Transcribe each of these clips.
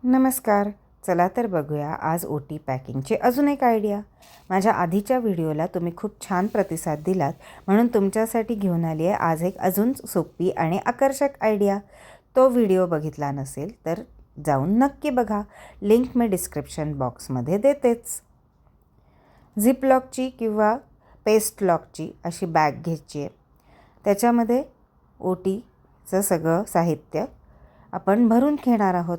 नमस्कार. चला तर बघूया आज ओटी पॅकिंगची अजून एक आयडिया. माझ्या आधीच्या व्हिडिओला तुम्ही खूप छान प्रतिसाद दिलात, म्हणून तुमच्यासाठी घेऊन आली आहे आज एक अजून सोपी आणि आकर्षक आयडिया. तो व्हिडिओ बघितला नसेल तर जाऊन नक्की बघा. लिंक मी डिस्क्रिप्शन बॉक्समध्ये देतेच. झिप लॉकची किंवा पेस्ट लॉकची अशी बॅग घ्यायची आहे. त्याच्यामध्ये ओटीचं सगळं साहित्य आपण भरून घेणार आहोत.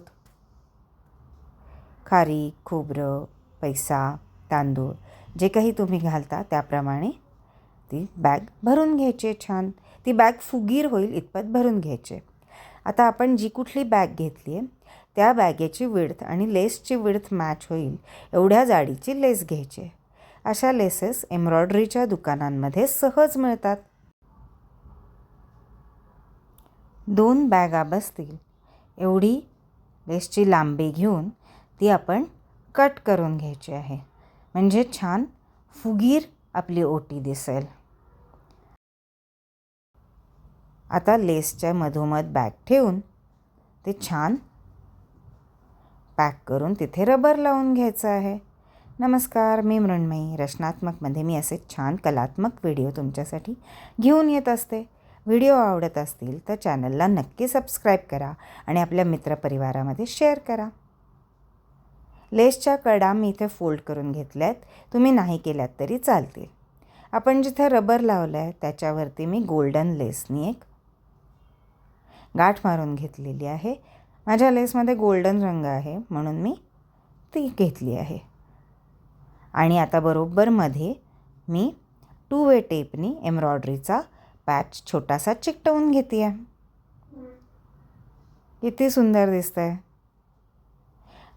खारीक, खोबरं, पैसा, तांदूळ जे काही तुम्ही घालता त्याप्रमाणे ती बॅग भरून घ्यायची. छान ती बॅग फुगीर होईल इतपत भरून घ्यायचे. आता आपण जी कुठली बॅग घेतली आहे त्या बॅगेची विड्थ आणि लेसची विड्थ मॅच होईल एवढ्या जाडीची लेस घ्यायची. अशा लेसेस एम्ब्रॉयडरीच्या दुकानांमध्ये सहज मिळतात. 2 बॅगा बसतील एवढी लेसची लांबी घेऊन ती आपण कट करून घ्यायची आहे, म्हणजे छान फुगीर आपली ओटी दिसेल. आता लेसच्या मधोमध बॅग ठेवून ते छान पॅक करून तिथे रबर लावून घ्यायचं आहे. नमस्कार, मी मृण्मयी. रचनात्मकमध्ये मी असे छान कलात्मक व्हिडिओ तुमच्यासाठी घेऊन येत असते. व्हिडिओ आवडत असतील तर चॅनलला नक्की सबस्क्राईब करा आणि आपल्या मित्रपरिवारामध्ये शेअर करा. लेसच्या कडा मी इथे फोल्ड करून घेतल्यात. तुम्ही नाही केल्यात तरी चालतील. आपण जिथे रबर लावलं आहे त्याच्यावरती मी गोल्डन लेसनी एक गाठ मारून घेतलेली आहे. माझ्या लेसमध्ये गोल्डन रंग आहे म्हणून मी ती घेतली आहे. आणि आता बरोबर मध्ये मी 2 वे टेपनी एम्ब्रॉयडरीचा पॅच छोटासा चिकटवून घेते आहे. किती सुंदर दिसतं आहे.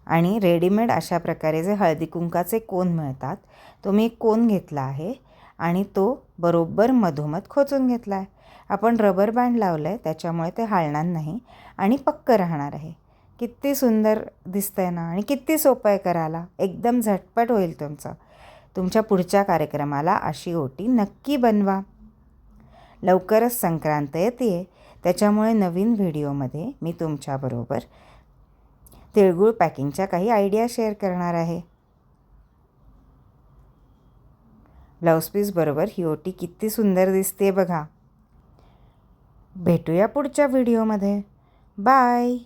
आणि रेडीमेड अशा प्रकारे जे हळदी कुंकाचे कोन मिळतात तो मी एक कोन घेतला आहे आणि तो बरोबर मधोमध खोचून घेतला आहे. आपण रबर बँड लावलं आहे त्याच्यामुळे ते हलणार नाही आणि पक्क राहणार आहे. किती सुंदर दिसतं आहे ना, आणि किती सोपं आहे करायला. एकदम झटपट होईल तुमच्या पुढच्या कार्यक्रमाला अशी ओटी नक्की बनवा. लवकरच संक्रांत येते, त्याच्यामुळे नवीन व्हिडिओमध्ये मी तुमच्याबरोबर तिळगुळ पॅकिंगच्या काही आयडिया शेअर करणार आहे. ब्लाऊज पीस बरोबर ही ओटी किती सुंदर दिसते बघा. भेटूया पुढच्या व्हिडिओमध्ये. बाय.